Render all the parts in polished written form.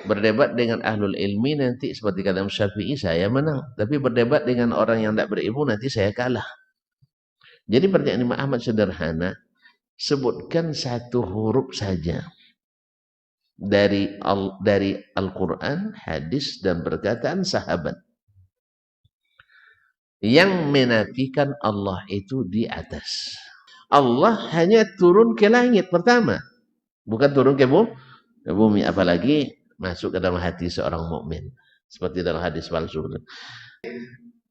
Berdebat dengan ahlul ilmi nanti seperti kata Imam Syafi'i saya menang. Tapi berdebat dengan orang yang tidak berilmu nanti saya kalah. Jadi pertanyaan Imam Ahmad sederhana. Sebutkan satu huruf saja dari Al-Quran, hadis, dan perkataan sahabat yang menafikan Allah itu di atas. Allah hanya turun ke langit pertama, bukan turun ke bumi, apalagi masuk ke dalam hati seorang mukmin seperti dalam hadis palsu.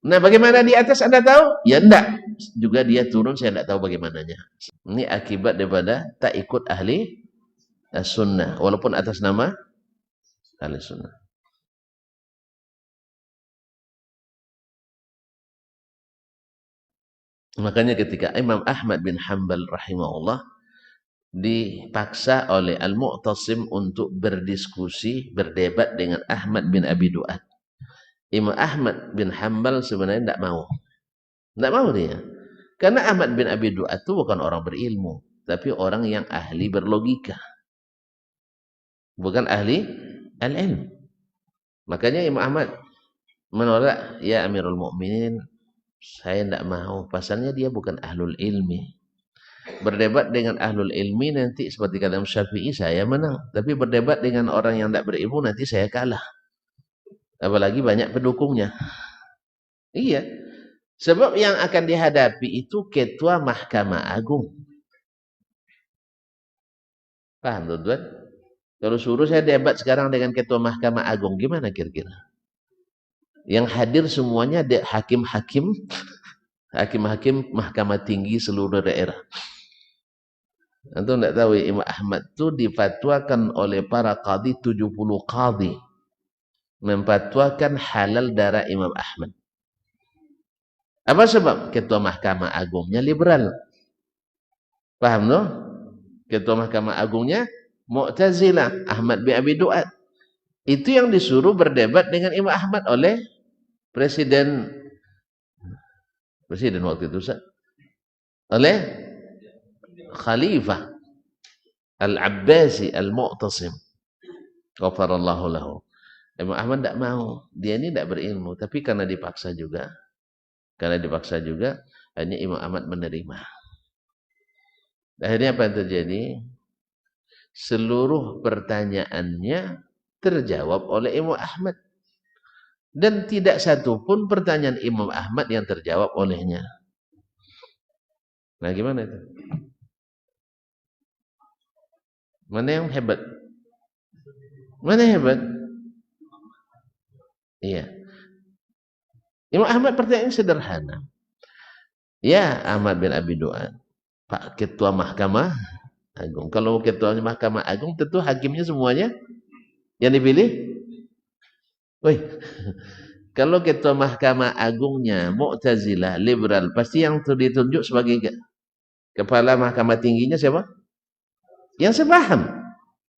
Nah, bagaimana di atas Anda tahu? Ya enggak. Juga dia turun, saya enggak tahu bagaimananya. Ini akibat daripada tak ikut ahli sunnah, walaupun atas nama ahli sunnah. Makanya ketika Imam Ahmad bin Hanbal rahimahullah dipaksa oleh Al-Mu'tasim untuk berdiskusi, berdebat dengan Ahmad bin Abi Du'ad. Imam Ahmad bin Hanbal sebenarnya tidak mau. Tidak mau dia. Karena Ahmad bin Abi Du'ad itu bukan orang berilmu, tapi orang yang ahli berlogika. Bukan ahli al-ilm. Makanya Imam Ahmad menolak, ya Amirul Mukminin, saya tidak mau. Pasalnya dia bukan ahlul ilmi. Berdebat dengan ahlul ilmi nanti seperti kata Imam Syafi'i saya menang. Tapi berdebat dengan orang yang tidak berilmu nanti saya kalah. Apalagi banyak pendukungnya. Iya. Sebab yang akan dihadapi itu ketua Mahkamah Agung. Paham tuan-tuan? Kalau suruh saya debat sekarang dengan ketua Mahkamah Agung, gimana kira-kira? Yang hadir semuanya hakim-hakim Mahkamah Tinggi seluruh daerah. Antum tidak tahu ya, Imam Ahmad itu difatwakan oleh para qadhi, 70 qadhi memfatwakan halal darah Imam Ahmad. Apa sebab? Ketua Mahkamah Agungnya liberal. Paham no? Ketua Mahkamah Agungnya Mu'tazilah, Ahmad bin Abi Du'ad. Itu yang disuruh berdebat dengan Imam Ahmad oleh presiden waktu itu, oleh Khalifah Al-Abbasi Al-Mu'tasim. Ghafarallahu lahu. Imam Ahmad tidak mau. Dia ini tidak berilmu. Tapi karena dipaksa juga. Hanya Imam Ahmad menerima. Akhirnya apa yang terjadi? Seluruh pertanyaannya terjawab oleh Imam Ahmad. Dan tidak satu pun pertanyaan Imam Ahmad yang terjawab olehnya. Nah, gimana itu? Mana yang hebat? Mana yang hebat? Iya. Imam Ahmad pertanyaannya sederhana. Ya Ahmad bin Abi Du'ad, Pak Ketua Mahkamah Agung. Kalau Ketua Mahkamah Agung tentu hakimnya semuanya yang dipilih. Woi. Kalau Ketua Mahkamah Agungnya Mu'tazilah, liberal, pasti yang ditunjuk sebagai kepala Mahkamah Tingginya siapa? Yang sebaham.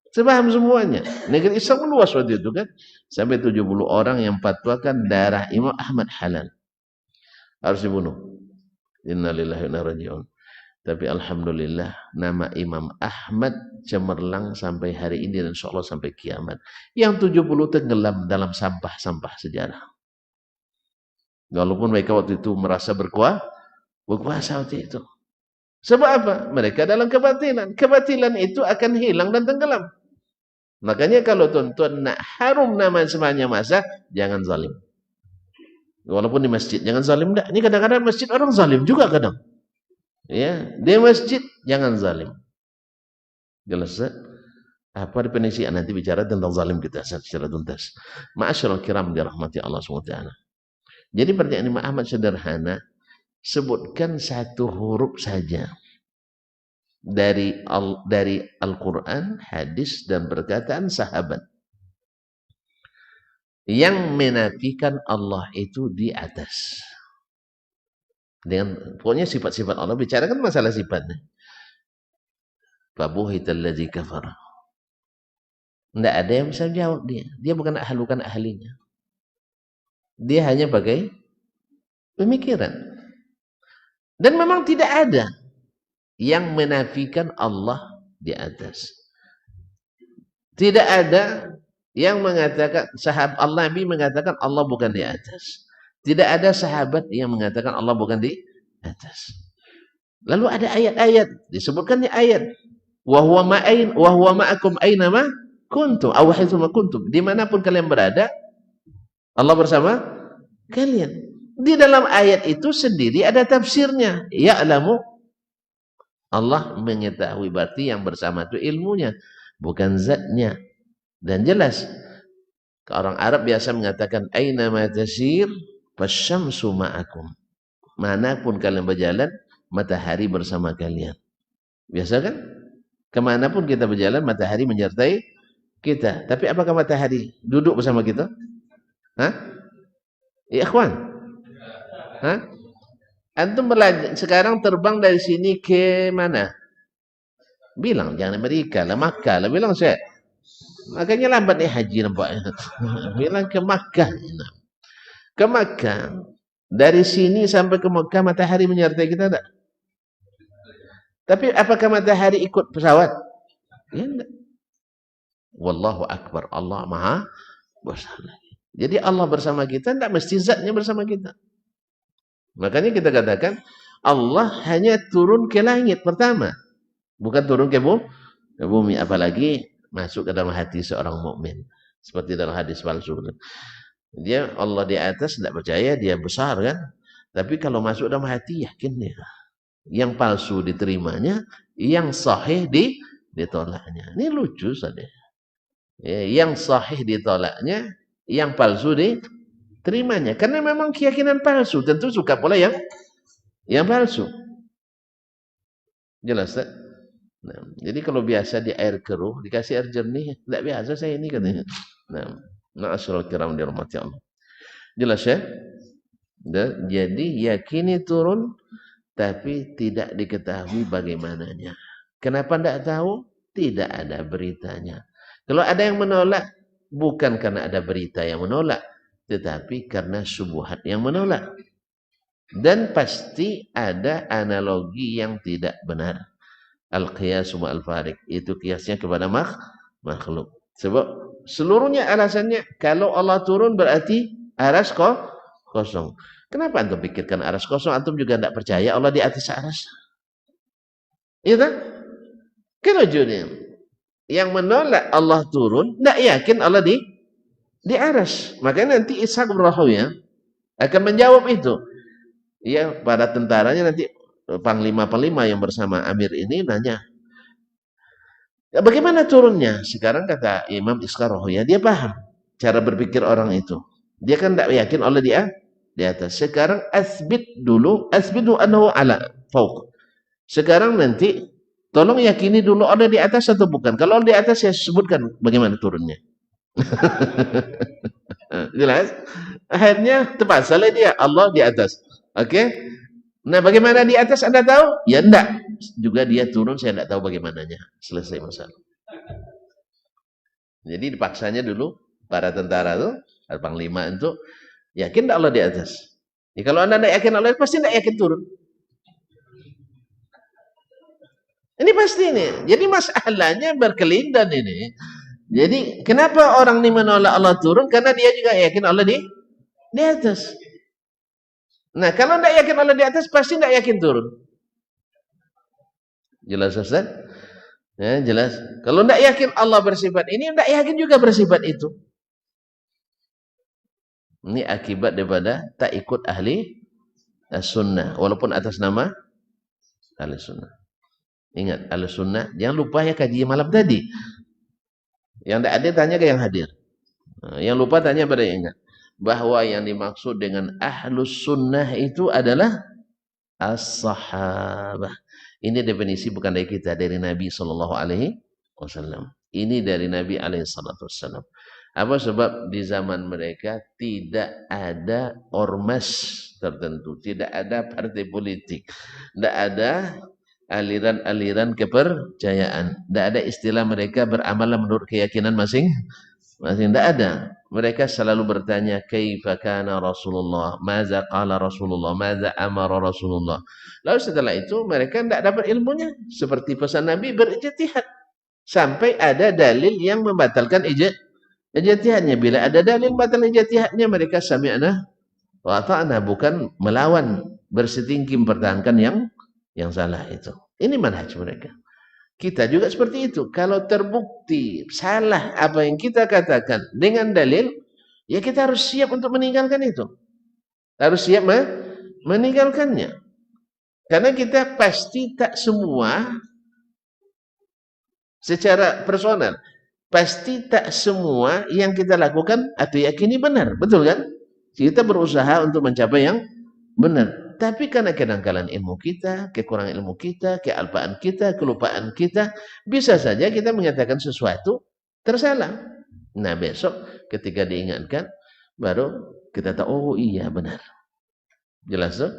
Sebaham semuanya. Negeri Islam luas waktu itu kan. Sampai 70 orang yang fatwakan darah Imam Ahmad halal. Harus dibunuh. Innalillahi wa inna ilaihi raji'un. Tapi alhamdulillah nama Imam Ahmad cemerlang sampai hari ini dan insyaallah sampai kiamat. Yang 70 tenggelam dalam sampah-sampah sejarah. Walaupun mereka waktu itu merasa berkuasa waktu itu. Sebab apa? Mereka dalam kebatilan. Kebatilan itu akan hilang dan tenggelam. Makanya kalau tuan-tuan nak harum nama semuanya masa, jangan zalim. Walaupun di masjid, jangan zalim dah. Ini kadang-kadang masjid orang zalim juga kadang. Ya, di masjid jangan zalim. Jelas tak? Apa definisi nanti bicara tentang zalim kita secara tuntas. Ma'asyiral kiram dirahmati Allah SWT. Jadi pertanyaan Imam Ahmad sederhana, sebutkan satu huruf saja dari Al-Quran, hadis, dan perkataan sahabat yang menafikan Allah itu di atas. Dengan pokoknya sifat-sifat Allah, bicarakan masalah sifatnya. Fabuhital ladzi kafara. Tidak ada yang bisa jawab dia. Dia bukan ahlinya. Dia hanya pakai pemikiran. Dan memang tidak ada yang menafikan Allah di atas. Tidak ada yang mengatakan Nabi mengatakan Allah bukan di atas. Tidak ada sahabat yang mengatakan Allah bukan di atas. Lalu ada ayat-ayat, disebutkannya ayat. Wa huwa ma'akum aina ma kuntum aw haitsu ma kuntum. Dimanapun kalian berada, Allah bersama kalian. Di dalam ayat itu sendiri ada tafsirnya. Ya'lamu, Allah mengetahui, berarti yang bersama itu ilmunya, bukan zatnya. Dan jelas orang Arab biasa mengatakan aina ma tasir fasyamsu ma'akum. Manapun kalian berjalan, matahari bersama kalian. Biasa kan? Kemanapun kita berjalan, matahari menyertai kita. Tapi apakah matahari duduk bersama kita? Hah? Ya, ikhwan. Hah? Antum sekarang terbang dari sini ke mana? Bilang jangan Amerika lah, Makkah lah. Bilang saya. Makanya lambat nih haji nampaknya. Bilang ke Makkah. Ke Makkah. Dari sini sampai ke Makkah matahari menyertai kita tak? Tapi apakah matahari ikut pesawat? Ya enggak. Wallahu akbar. Allah Maha besar. Jadi Allah bersama kita, tidak mesti zatnya bersama kita. Makanya kita katakan Allah hanya turun ke langit pertama, bukan turun ke bumi, apalagi masuk ke dalam hati seorang mukmin. Seperti dalam hadis palsu. Dia Allah di atas tidak percaya dia besar kan? Tapi kalau masuk dalam hati yakin dia. Yang palsu diterimanya, yang sahih ditolaknya. Ini lucu saja. Ya, yang sahih ditolaknya, yang palsu diterimanya. Karena memang keyakinan palsu, tentu suka pula yang palsu. Jelas tak? Nah, jadi kalau biasa di air keruh dikasih air jernih, tidak biasa saya ini katanya. Nah, ma'asyiral kiram dirahmati Allah. Jelas ya? Jadi yakini turun tapi tidak diketahui bagaimananya. Kenapa tidak tahu? Tidak ada beritanya. Kalau ada yang menolak, bukan karena ada berita yang menolak, tetapi karena syubhat yang menolak. Dan pasti ada analogi yang tidak benar. Al-qiyas ma'al-farik. Itu kiasnya kepada makhluk. Sebab seluruhnya alasannya, kalau Allah turun berarti aras kosong. Kenapa antum pikirkan aras kosong? Antum juga tidak percaya Allah di atas aras. Iya tak? Kalau yang menolak Allah turun, tidak yakin Allah di aras. Makanya nanti Ishaq bin Rahawiyah akan menjawab itu. Ya, para tentaranya nanti panglima-panglima yang bersama Amir ini nanya, ya, bagaimana turunnya? Sekarang kata Imam Ishaq Rahawiyah, dia paham cara berpikir orang itu. Dia kan tidak yakin Allah di atas. Sekarang asbidu annahu ala fauq. Sekarang nanti tolong yakini dulu Allah di atas atau bukan. Kalau Allah di atas saya sebutkan bagaimana turunnya. Jelas? Akhirnya terpaksalah dia Allah di atas. Oke? Nah, bagaimana di atas Anda tahu? Ya enggak. Juga dia turun saya enggak tahu bagaimananya. Selesai masalah. Jadi dipaksanya dulu para tentara itu, panglima itu yakin tak Allah di atas? Ya, kalau Anda tidak yakin Allah, pasti tidak yakin turun. Ini pasti ini. Jadi masalahnya berkelindan ini. Jadi kenapa orang ini menolak Allah turun? Karena dia juga yakin Allah di atas. Nah, kalau tidak yakin Allah di atas, pasti tidak yakin turun. Jelas Ustaz? Ya, jelas. Kalau tidak yakin Allah bersifat ini, tidak yakin juga bersifat itu. Ini akibat daripada tak ikut ahli sunnah. Walaupun atas nama ahli sunnah. Ingat, ahli sunnah. Jangan lupa ya kaji malam tadi. Yang tidak hadir, tanya ke yang hadir. Yang lupa tanya pada yang ingat. Bahwa yang dimaksud dengan ahlus sunnah itu adalah as-sahabah. Ini definisi bukan dari kita, dari Nabi SAW. Ini dari Nabi SAW. Apa sebab di zaman mereka tidak ada ormas tertentu, tidak ada partai politik, tidak ada aliran-aliran kepercayaan, tidak ada istilah mereka beramal menurut keyakinan masing-masing, tidak ada. Mereka selalu bertanya, kaifa kana Rasulullah, maza qala Rasulullah, maza amara Rasulullah. Lalu setelah itu mereka tidak dapat ilmunya, seperti pesan Nabi berijtihad sampai ada dalil yang membatalkan Ijtihadnya bila ada dalil batal ijtihadnya mereka sami'na wa ata'na, bukan melawan bersetinggi mempertahankan yang salah itu. Ini manhaj mereka. Kita juga seperti itu. Kalau terbukti salah apa yang kita katakan dengan dalil, ya kita harus siap untuk meninggalkan itu. Harus siap meninggalkannya. Karena kita pasti tak semua secara personal, pasti tak semua yang kita lakukan atau yakini benar. Betul kan? Kita berusaha untuk mencapai yang benar. Tapi karena kedangkalan ilmu kita, kekurangan ilmu kita, kealpaan kita, kelupaan kita, bisa saja kita menyatakan sesuatu tersalah. Nah, besok ketika diingatkan, baru kita tahu, oh iya benar. Jelas tuh?